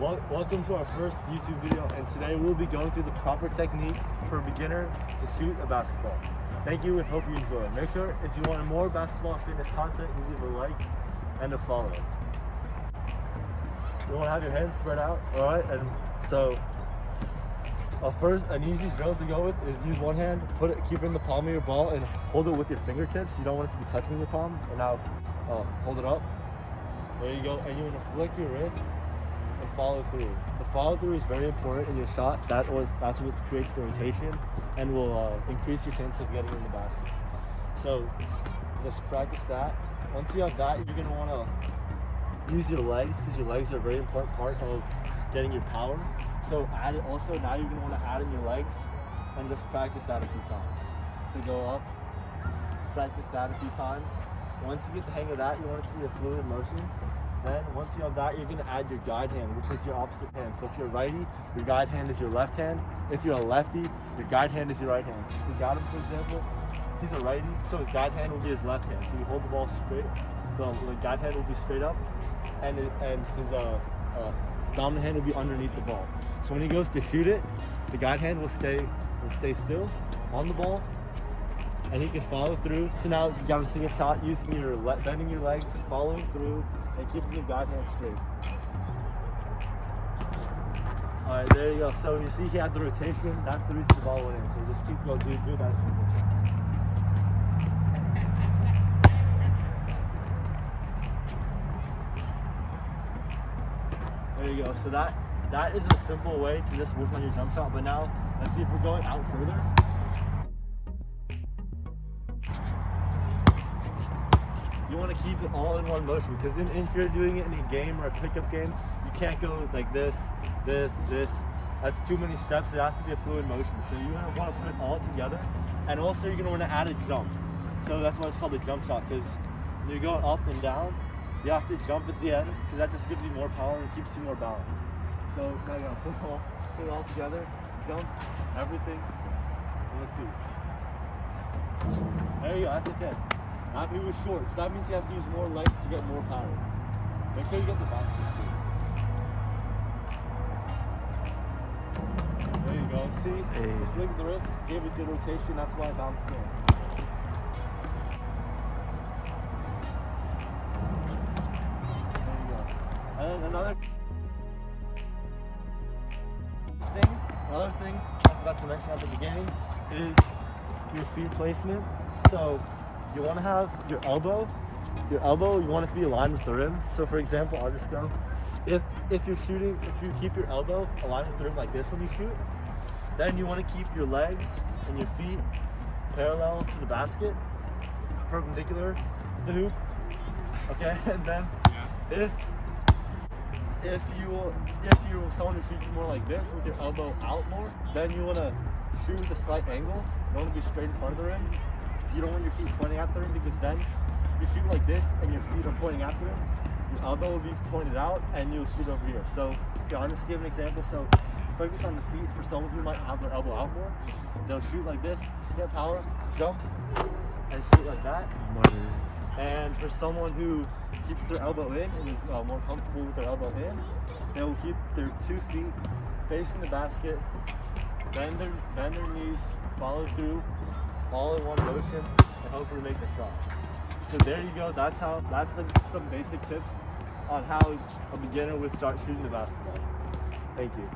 Welcome to our first YouTube video, and today we'll be going through the proper technique for a beginner to shoot a basketball. Thank you and hope you enjoy. Make sure if you want more basketball and fitness content, you leave a like and a follow. You want to have your hands spread out, alright? And so, first, an easy drill to go with is use one hand, keep it in the palm of your ball and hold it with your fingertips. You don't want it to be touching your palm. And now, hold it up. There you go. And you want to flick your wrist and follow through. The follow through is very important in your shot. That's what creates the rotation and will increase your chance of getting in the basket. So just practice that. Once you have that, you're gonna want to use your legs because your legs are a very important part of getting your power. So add it also. Now you're gonna want to add in your legs and just practice that a few times. So go up, practice that a few times. Once you get the hang of that, you want it to be a fluid motion. Then once you have that, you're going to add your guide hand, which is your opposite hand. So if you're a righty, your guide hand is your left hand. If you're a lefty, your guide hand is your right hand. If you got him, for example, he's a righty, so his guide hand will be his left hand. So you hold the ball straight, the guide hand will be straight up, and his dominant hand will be underneath the ball. So when he goes to shoot it, the guide hand will stay still on the ball, and he can follow through. So now you got to take a shot using your bending your legs, following through, and keeping your guide hand straight. All right, there you go. So you see he had the rotation. That's the reason the ball went in. So just keep going, do that. There you go. So that is a simple way to just work on your jump shot. But now let's see if we're going out further. You want to keep it all in one motion, because if you're doing it in a game or a pickup game, you can't go like this. That's too many steps. It has to be a fluid motion. So you're going to want to put it all together. And also you're going to want to add a jump. So that's why it's called a jump shot, because when you're going up and down, you have to jump at the end, because that just gives you more power and keeps you more balanced. So now you got to put it all together, jump, everything. And let's see. There you go, that's it. Not he was short, so that means he has to use more legs to get more power. Make sure you get the basket too. There you go. See, the flick of the wrist gave it good rotation. That's why it bounced in. There you go. And then another thing I forgot to mention at the beginning is your feet placement. So you want to have your elbow, you want it to be aligned with the rim. So for example, I'll just go, if you're shooting, if you keep your elbow aligned with the rim like this when you shoot, then you want to keep your legs and your feet parallel to the basket, perpendicular to the hoop, okay? And then if you're someone who shoots more like this with your elbow out more, then you want to shoot with a slight angle. You want to be straight in front of the rim. You don't want your feet pointing at the rim, because then you shoot like this and your feet are pointing at the rim, your elbow will be pointed out and you'll shoot over here. So I'll just give an example. So focus on the feet for someone who might have their elbow out more. They'll shoot like this, get power, jump, and shoot like that. And for someone who keeps their elbow in and is more comfortable with their elbow in, they will keep their 2 feet facing the basket, bend their knees, follow through, all in one motion, and hopefully make the shot. So there you go. That's some basic tips on how a beginner would start shooting the basketball. Thank you.